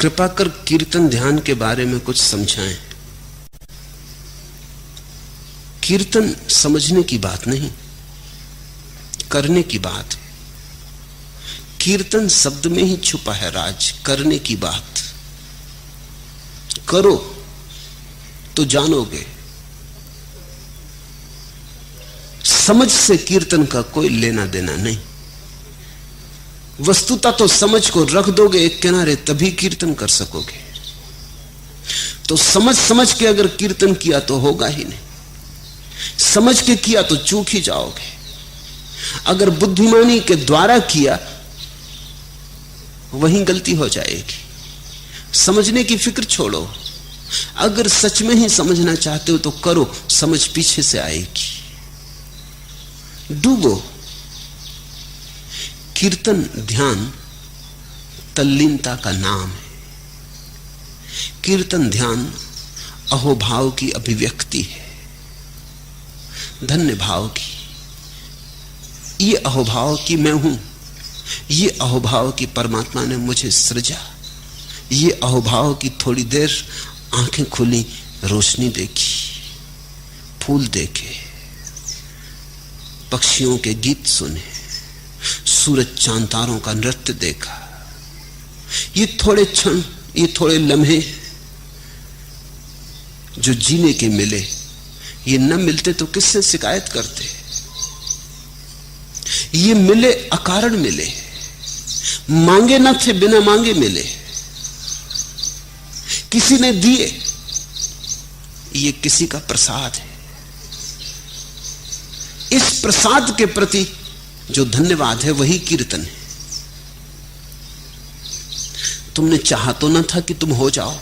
कृपा कर कीर्तन ध्यान के बारे में कुछ समझाएं। कीर्तन समझने की बात नहीं, करने की बात है। कीर्तन शब्द में ही छुपा है राज, करने की बात। करो तो जानोगे। समझ से कीर्तन का कोई लेना देना नहीं। वस्तुतः तो समझ को रख दोगे एक किनारे, तभी कीर्तन कर सकोगे। तो समझ समझ के अगर कीर्तन किया तो होगा ही नहीं, समझ के किया तो चूक ही जाओगे। अगर बुद्धिमानी के द्वारा किया वहीं गलती हो जाएगी। समझने की फिक्र छोड़ो। अगर सच में ही समझना चाहते हो तो करो, समझ पीछे से आएगी। डूबो। कीर्तन ध्यान तल्लीनता का नाम है। कीर्तन ध्यान अहोभाव की अभिव्यक्ति है, धन्य भाव की। ये अहोभाव की मैं हूं, ये अहोभाव की परमात्मा ने मुझे सृजा, ये अहोभाव की थोड़ी देर आंखें खुली, रोशनी देखी, फूल देखे, पक्षियों के गीत सुने, सूरज चांद तारों का नृत्य देखा। ये थोड़े क्षण, ये थोड़े लम्हे जो जीने के मिले, ये न मिलते तो किससे शिकायत करते। ये मिले अकारण मिले, मांगे न थे, बिना मांगे मिले, किसी ने दिए। ये किसी का प्रसाद है। इस प्रसाद के प्रति जो धन्यवाद है वही कीर्तन है। तुमने चाहा तो न था कि तुम हो जाओ।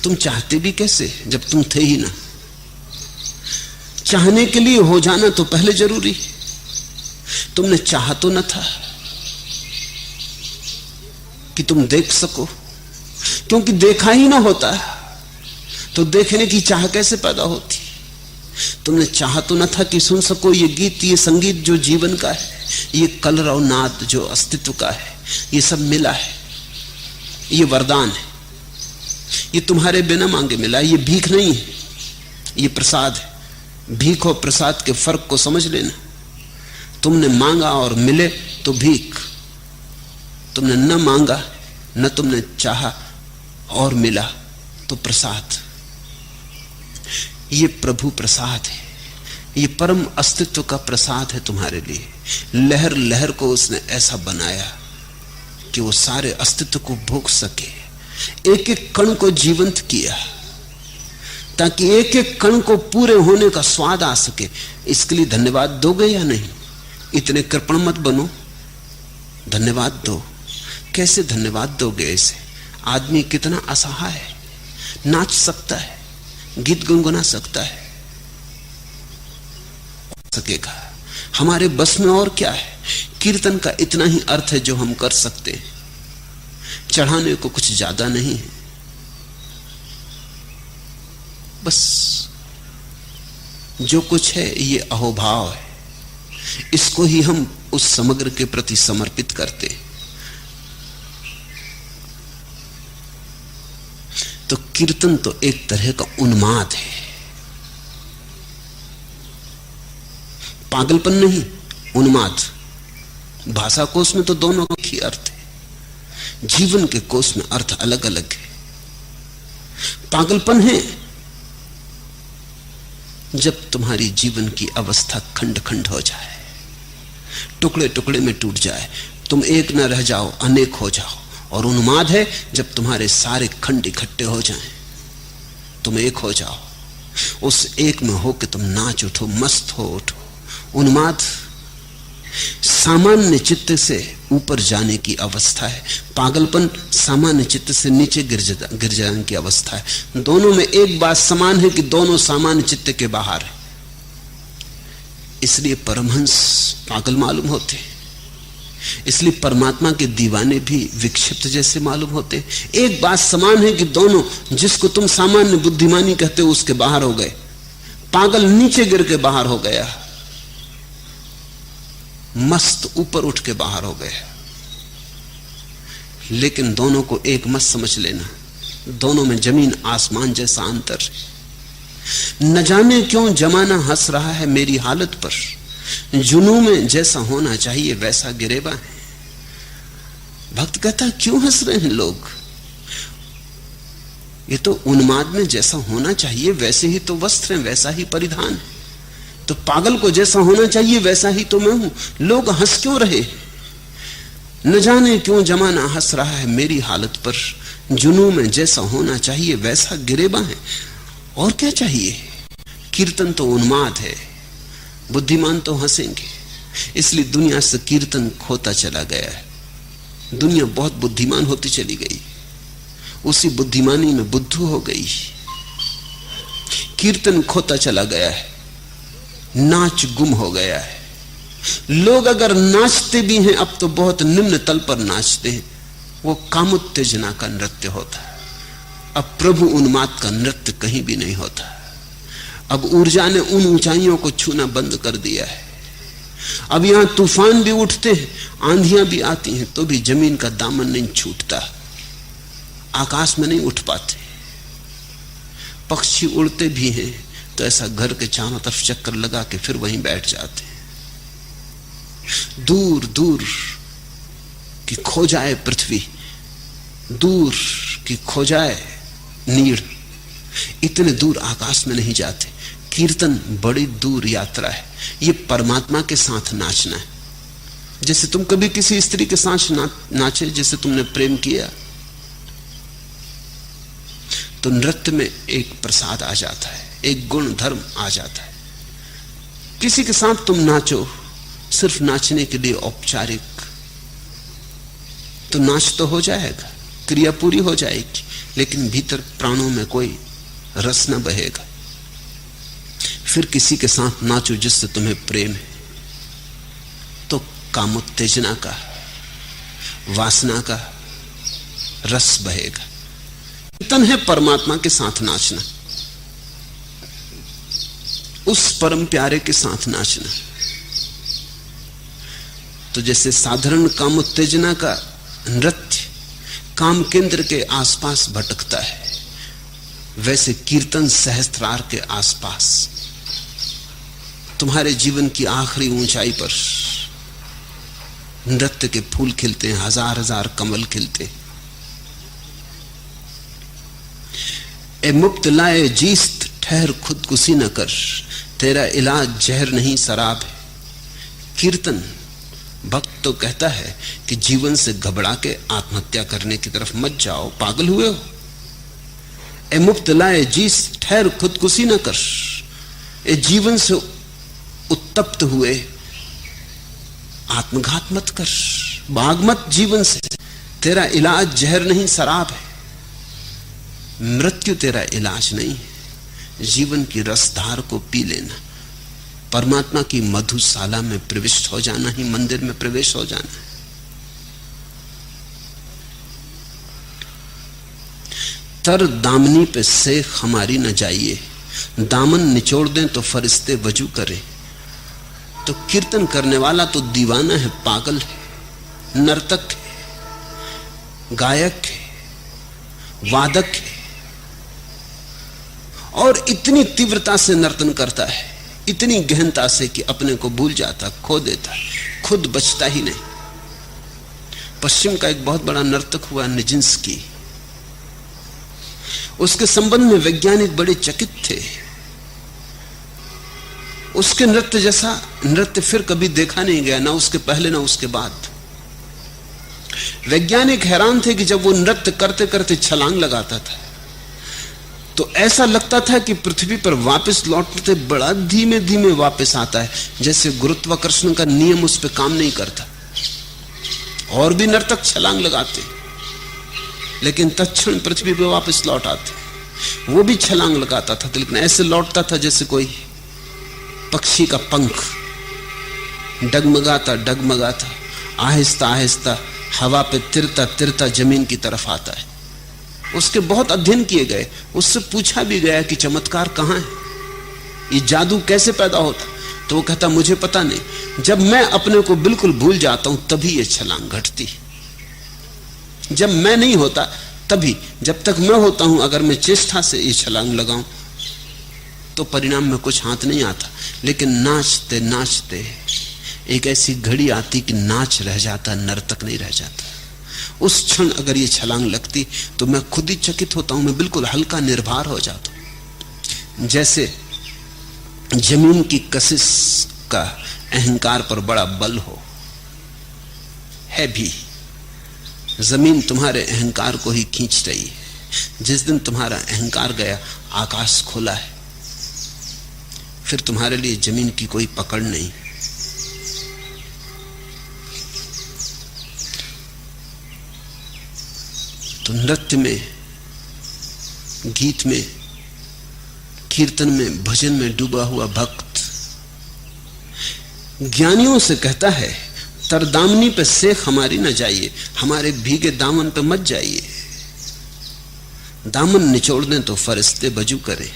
तुम चाहते भी कैसे जब तुम थे ही ना। चाहने के लिए हो जाना तो पहले जरूरी। तुमने चाहा तो न था कि तुम देख सको, क्योंकि देखा ही ना होता तो देखने की चाह कैसे पैदा होती। तुमने चाहा तो न था कि सुन सको ये गीत, ये संगीत जो जीवन का है, ये कलरव नाद जो अस्तित्व का है, ये सब मिला है, ये वरदान है, ये तुम्हारे बिना मांगे मिला। ये भीख नहीं है, ये प्रसाद है। भीख और प्रसाद के फर्क को समझ लेना। तुमने मांगा और मिले तो भीख, तुमने न मांगा न तुमने चाहा और मिला तो प्रसाद। ये प्रभु प्रसाद है, ये परम अस्तित्व का प्रसाद है तुम्हारे लिए। लहर लहर को उसने ऐसा बनाया कि वो सारे अस्तित्व को भोग सके। एक एक कण को जीवंत किया ताकि एक एक कण को पूरे होने का स्वाद आ सके। इसके लिए धन्यवाद दोगे या नहीं? इतने कृपण मत बनो, धन्यवाद दो। कैसे धन्यवाद दोगे इसे? आदमी कितना असहाय है, नाच सकता है, गीत गुनगुना सकता है, सकेगा। हमारे बस में और क्या है? कीर्तन का इतना ही अर्थ है जो हम कर सकते हैं। चढ़ाने को कुछ ज्यादा नहीं है। बस जो कुछ है ये अहोभाव है। इसको ही हम उस समग्र के प्रति समर्पित करते हैं। तो कीर्तन तो एक तरह का उन्माद है, पागलपन नहीं, उन्माद। भाषा कोश में तो दोनों ही अर्थ है, जीवन के कोश में अर्थ अलग अलग है। पागलपन है जब तुम्हारी जीवन की अवस्था खंड खंड हो जाए, टुकड़े टुकड़े में टूट जाए, तुम एक न रह जाओ, अनेक हो जाओ। और उन्माद है जब तुम्हारे सारे खंड इकट्ठे हो जाएं, तुम एक हो जाओ। उस एक में हो कि तुम नाच उठो, मस्त हो उठो। उन्माद सामान्य चित्त से ऊपर जाने की अवस्था है। पागलपन सामान्य चित्त से नीचे गिर जाने की अवस्था है। दोनों में एक बात समान है कि दोनों सामान्य चित्त के बाहर है। इसलिए परमहंस पागल मालूम होते हैं, इसलिए परमात्मा के दीवाने भी विक्षिप्त जैसे मालूम होते। एक बात समान है कि दोनों, जिसको तुम सामान्य बुद्धिमानी कहते हो उसके बाहर हो गए, पागल नीचे गिर के बाहर हो गया, मस्त ऊपर उठ के बाहर हो गया। लेकिन दोनों को एक मत समझ लेना, दोनों में जमीन आसमान जैसा अंतर है। न जाने क्यों जमाना हंस रहा है मेरी हालत पर, जुनून में जैसा होना चाहिए वैसा गिरेबा है। भक्त कहता क्यों हंस रहे हैं लोग, ये तो उन्माद में जैसा होना चाहिए वैसे ही तो वस्त्र हैं, वैसा ही परिधान है। तो पागल को जैसा होना चाहिए वैसा ही तो मैं हूं, लोग हंस क्यों रहे। न जाने क्यों जमाना हंस रहा है मेरी हालत पर, जुनून में जैसा होना चाहिए वैसा गिरेबा है। और क्या चाहिए, कीर्तन तो उन्माद है, बुद्धिमान तो हंसेंगे। इसलिए दुनिया से कीर्तन खोता चला गया है। दुनिया बहुत बुद्धिमान होती चली गई, उसी बुद्धिमानी में बुद्धू हो गई। कीर्तन खोता चला गया है, नाच गुम हो गया है। लोग अगर नाचते भी हैं अब तो बहुत निम्न तल पर नाचते हैं, वो कामोत्तेजना का नृत्य होता है। अब प्रभु उन्माद का नृत्य कहीं भी नहीं होता। अब ऊर्जा ने उन ऊंचाइयों को छूना बंद कर दिया है। अब यहां तूफान भी उठते हैं, आंधियां भी आती हैं, तो भी जमीन का दामन नहीं छूटता, आकाश में नहीं उठ पाते। पक्षी उड़ते भी हैं तो ऐसा घर के चारों तरफ चक्कर लगा के फिर वहीं बैठ जाते हैं। दूर दूर की खो जाए पृथ्वी, दूर की खो जाए नीड़, इतने दूर आकाश में नहीं जाते। कीर्तन बड़ी दूर यात्रा है, ये परमात्मा के साथ नाचना है। जैसे तुम कभी किसी स्त्री के साथ नाचे, जैसे तुमने प्रेम किया, तो नृत्य में एक प्रसाद आ जाता है, एक गुण धर्म आ जाता है। किसी के साथ तुम नाचो सिर्फ नाचने के लिए औपचारिक, तो नाच तो हो जाएगा, क्रिया पूरी हो जाएगी, लेकिन भीतर प्राणों में कोई रस न बहेगा। फिर किसी के साथ नाचो जिससे तुम्हें प्रेम है, तो कामोत्तेजना का, वासना का रस बहेगा। कीर्तन है परमात्मा के साथ नाचना, उस परम प्यारे के साथ नाचना। तो जैसे साधारण कामोत्तेजना का नृत्य काम केंद्र के आसपास भटकता है, वैसे कीर्तन सहस्त्रार के आसपास तुम्हारे जीवन की आखिरी ऊंचाई पर नृत्य के फूल खिलते हैं, हजार हजार कमल खिलते हैं। ए मुक्त लाए जीस्त ठहर खुदकुशी न कर, तेरा इलाज जहर नहीं शराब है। कीर्तन भक्त तो कहता है कि जीवन से घबरा के आत्महत्या करने की तरफ मत जाओ, पागल हुए हो। ए मुक्त लाए जीस्त ठहर खुदकुशी न कर, ए जीवन से उत्तप्त हुए आत्मघात मत कर, भाग मत जीवन से, तेरा इलाज जहर नहीं शराब है। मृत्यु तेरा इलाज नहीं है, जीवन की रसधार को पी लेना, परमात्मा की मधुशाला में प्रविष्ट हो जाना ही मंदिर में प्रवेश हो जाना है। तर दामनी पे शेख हमारी न जाइए, दामन निचोड़ दें तो फरिश्ते वजू करें। तो कीर्तन करने वाला तो दीवाना है, पागल है, नर्तक है, गायक है, वादक है, और इतनी तीव्रता से नर्तन करता है, इतनी गहनता से कि अपने को भूल जाता, खो देता, खुद बचता ही नहीं। पश्चिम का एक बहुत बड़ा नर्तक हुआ निजिंस्की, उसके संबंध में वैज्ञानिक बड़े चकित थे। उसके नृत्य जैसा नृत्य फिर कभी देखा नहीं गया, ना उसके पहले ना उसके बाद। वैज्ञानिक हैरान थे कि जब वो नृत्य करते करते छलांग लगाता था तो ऐसा लगता था कि पृथ्वी पर वापस लौटते बड़ा धीमे धीमे वापस आता है, जैसे गुरुत्वाकर्षण का नियम उस पर काम नहीं करता। और भी नर्तक छलांग लगाते लेकिन तत्क्षण पृथ्वी पर वापस लौट आते। वो भी छलांग लगाता था लेकिन ऐसे लौटता था जैसे कोई पक्षी का पंख डगमगाता डगमगाता आहिस्ता आहिस्ता हवा पे तिरता तिरता जमीन की तरफ आता है। उसके बहुत अध्ययन किए गए, उससे पूछा भी गया कि चमत्कार कहां है, ये जादू कैसे पैदा होता। तो वो कहता मुझे पता नहीं, जब मैं अपने को बिल्कुल भूल जाता हूं तभी ये छलांग घटती। जब मैं नहीं होता तभी, जब तक मैं होता हूं अगर मैं चेष्टा से ये छलांग लगाऊं तो परिणाम में कुछ हाथ नहीं आता। लेकिन नाचते नाचते एक ऐसी घड़ी आती कि नाच रह जाता, नर्तक नहीं रह जाता। उस क्षण अगर ये छलांग लगती तो मैं खुद ही चकित होता हूं, मैं बिल्कुल हल्का निर्भर हो जाता हूं। जैसे जमीन की कशिश का अहंकार पर बड़ा बल हो, है भी। जमीन तुम्हारे अहंकार को ही खींच रही है। जिस दिन तुम्हारा अहंकार गया, आकाश खुला है, फिर तुम्हारे लिए जमीन की कोई पकड़ नहीं। तो नृत्य में, गीत में, कीर्तन में, भजन में डूबा हुआ भक्त ज्ञानियों से कहता है, तरदामनी पे सेख हमारी न जाइए, हमारे भीगे दामन पे मत जाइए। दामन निचोड़ दें तो फरिश्ते बजू करें।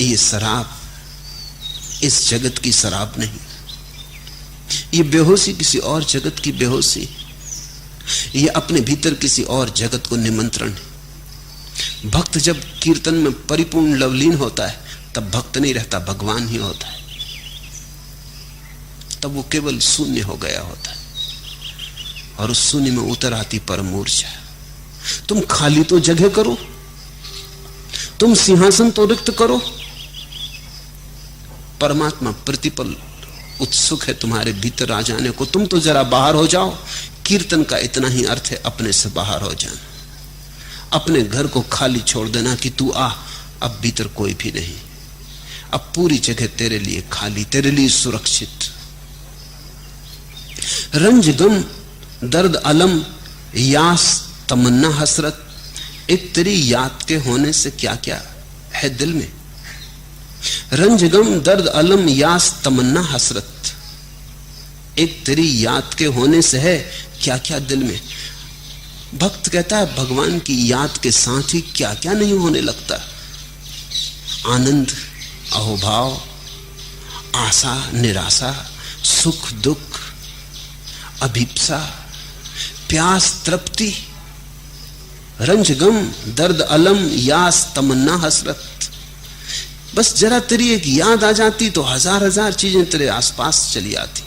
ये शराब इस जगत की शराब नहीं, ये बेहोशी किसी और जगत की बेहोशी, ये अपने भीतर किसी और जगत को निमंत्रण है। भक्त जब कीर्तन में परिपूर्ण लवलीन होता है तब भक्त नहीं रहता, भगवान ही होता है। तब वो केवल शून्य हो गया होता है और उस शून्य में उतर आती परम ऊर्जा। तुम खाली तो जगह करो, तुम सिंहासन तो रिक्त करो। परमात्मा प्रतिपल उत्सुक है तुम्हारे भीतर आ जाने को। तुम तो जरा बाहर हो जाओ। कीर्तन का इतना ही अर्थ है अपने से बाहर हो जाना, अपने घर को खाली छोड़ देना कि तू आ, अब भीतर कोई भी नहीं, अब पूरी जगह तेरे लिए खाली, तेरे लिए सुरक्षित। रंज गम दर्द अलम यास तमन्ना हसरत, एक तेरी याद के होने से क्या क्या है दिल में। रंज गम दर्द अलम यास तमन्ना हसरत, एक तेरी याद के होने से है क्या क्या दिल में। भक्त कहता है भगवान की याद के साथ ही क्या क्या नहीं होने लगता। आनंद, अहोभाव, आशा, निराशा, सुख, दुख, अभिप्सा, प्यास, तृप्ति। रंजगम दर्द अलम यास तमन्ना हसरत, बस जरा तेरी एक याद आ जाती तो हजार हजार चीजें तेरे आसपास चली आती।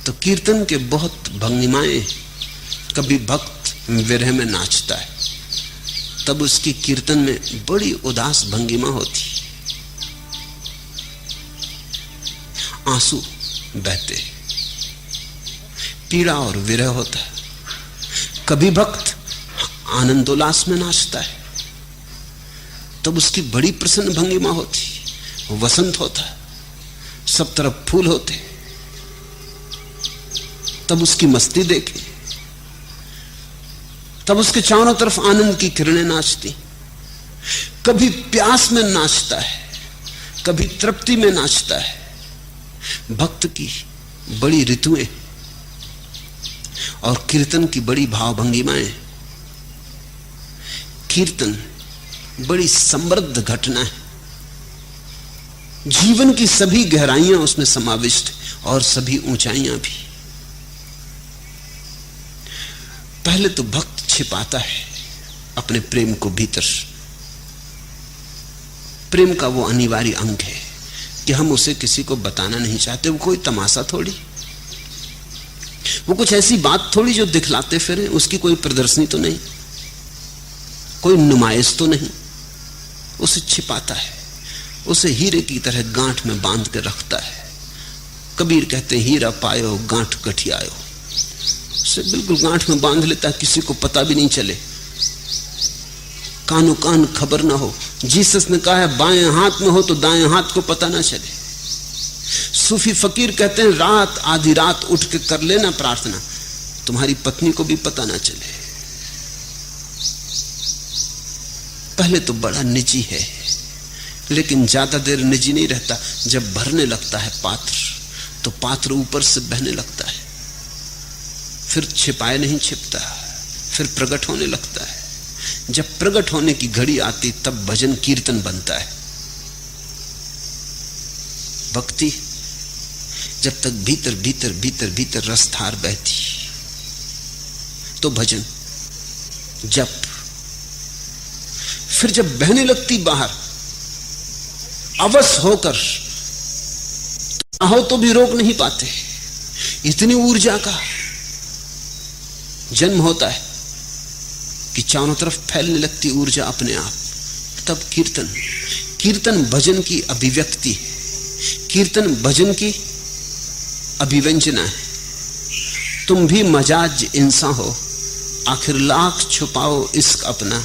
तो कीर्तन के बहुत भंगिमाएं। कभी भक्त विरह में नाचता है, तब उसकी कीर्तन में बड़ी उदास भंगिमा होती, आंसू बहते, पीड़ा और विरह होता है। कभी भक्त आनंदोल्लास में नाचता है, तब उसकी बड़ी प्रसन्न भंगिमा होती, वसंत होता है, सब तरफ फूल होते, तब उसकी मस्ती देखे, तब उसके चारों तरफ आनंद की किरणें नाचती। कभी प्यास में नाचता है, कभी तृप्ति में नाचता है। भक्त की बड़ी ऋतुएं और कीर्तन की बड़ी भावभंगिमाएं। कीर्तन बड़ी समृद्ध घटना है, जीवन की सभी गहराइयां उसमें समाविष्ट और सभी ऊंचाइयां भी। पहले तो भक्त छिपाता है अपने प्रेम को भीतर। प्रेम का वो अनिवार्य अंग है कि हम उसे किसी को बताना नहीं चाहते। वो कोई तमाशा थोड़ी, वो कुछ ऐसी बात थोड़ी जो दिखलाते फिरें। उसकी कोई प्रदर्शनी तो नहीं, कोई नुमाइश तो नहीं। उसे छिपाता है, उसे हीरे की तरह गांठ में बांध के रखता है। कबीर कहते हैं हीरा पायो गांठ गठियायो, उसे बिल्कुल गांठ में बांध लेता है, किसी को पता भी नहीं चले, कानो कान खबर ना हो। जीसस ने कहा है बाएं हाथ में हो तो दाएं हाथ को पता ना चले। सूफी फकीर कहते हैं रात आधी रात उठ के कर लेना प्रार्थना, तुम्हारी पत्नी को भी पता ना चले। पहले तो बड़ा निजी है, लेकिन ज्यादा देर निजी नहीं रहता। जब भरने लगता है पात्र, तो पात्र ऊपर से बहने लगता है, फिर छिपाए नहीं छिपता, फिर प्रकट होने लगता है। जब प्रकट होने की घड़ी आती तब भजन कीर्तन बनता है। भक्ति जब तक भीतर भीतर भीतर भीतर रसधार बहती तो भजन, जप। फिर जब बहने लगती बाहर अवश होकर, हो तो भी रोक नहीं पाते, इतनी ऊर्जा का जन्म होता है कि चारों तरफ फैलने लगती ऊर्जा अपने आप। तब कीर्तन, कीर्तन भजन की अभिव्यक्ति है, कीर्तन भजन की अभिव्यंजना है। तुम भी मजाज इंसान हो, आखिर लाख छुपाओ इश्क अपना,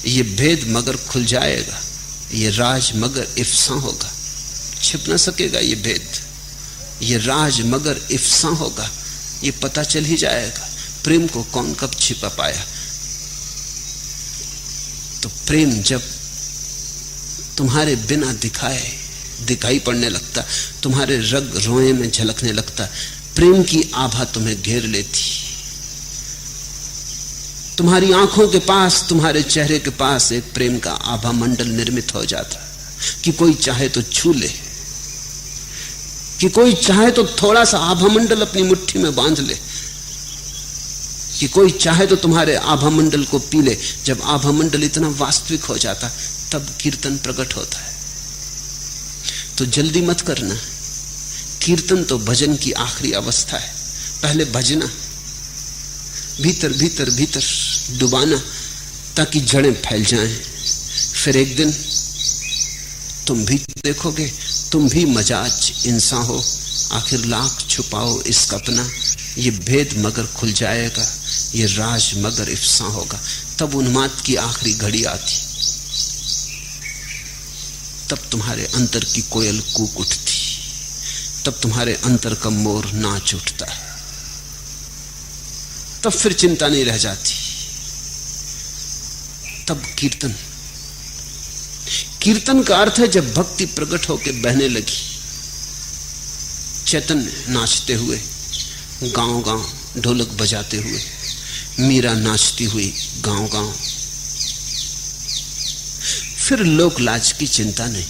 ये भेद मगर खुल जाएगा, ये राज मगर इफ्सा होगा। छिप ना सकेगा ये भेद, ये राज मगर इफ्सा होगा, ये पता चल ही जाएगा। प्रेम को कौन कब छिपा पाया। तो प्रेम जब तुम्हारे बिना दिखाई पड़ने लगता, तुम्हारे रग रोए में झलकने लगता, प्रेम की आभा तुम्हें घेर लेती। तुम्हारी आंखों के पास, तुम्हारे चेहरे के पास एक प्रेम का आभा मंडल निर्मित हो जाता कि कोई चाहे तो छू ले, कि कोई चाहे तो थोड़ा सा आभा मंडल अपनी मुट्ठी में बांध ले, कि कोई चाहे तो तुम्हारे आभा मंडल को पी ले। जब आभा मंडल इतना वास्तविक हो जाता तब कीर्तन प्रकट होता है। तो जल्दी मत करना, कीर्तन तो भजन की आखिरी अवस्था है। पहले भजना, भीतर भीतर भीतर डुबाना ताकि जड़ें फैल जाएं। फिर एक दिन तुम भी देखोगे, तुम भी मजाज इंसान हो, आखिर लाख छुपाओ इसका अपना, ये भेद मगर खुल जाएगा, ये राज मगर इफ्सा होगा। तब उन्माद की आखिरी घड़ी आती, तब तुम्हारे अंतर की कोयल कूक उठती, तब तुम्हारे अंतर का मोर नाच उठता है। तब फिर चिंता नहीं रह जाती। तब कीर्तन, कीर्तन का अर्थ है जब भक्ति प्रकट होकर बहने लगी, चैतन्य नाचते हुए, गांव गांव ढोलक बजाते हुए, मीरा नाचती हुई गांव गांव। फिर लोक लाज की चिंता नहीं,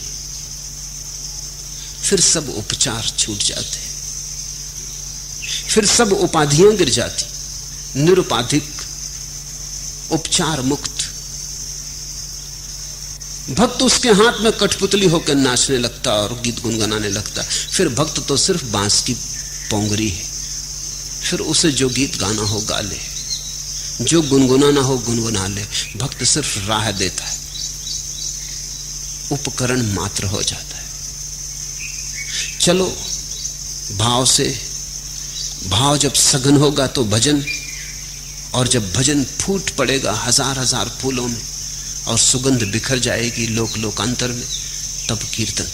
फिर सब उपचार छूट जाते, फिर सब उपाधियां गिर जाती, निरुपाधिक उपचार मुक्त। भक्त उसके हाथ में कठपुतली होकर नाचने लगता और गीत गुनगुनाने लगता। फिर भक्त तो सिर्फ बांस की पोंगरी है, फिर उसे जो गीत गाना हो गा ले, जो गुनगुनाना हो गुनगुना ले। भक्त सिर्फ राह देता है, उपकरण मात्र हो जाता है। चलो भाव से, भाव जब सघन होगा तो भजन, और जब भजन फूट पड़ेगा हजार हजार फूलों में और सुगंध बिखर जाएगी लोक लोकांतर में, तब कीर्तन।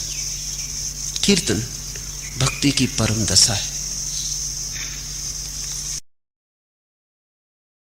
कीर्तन भक्ति की परम दशा है।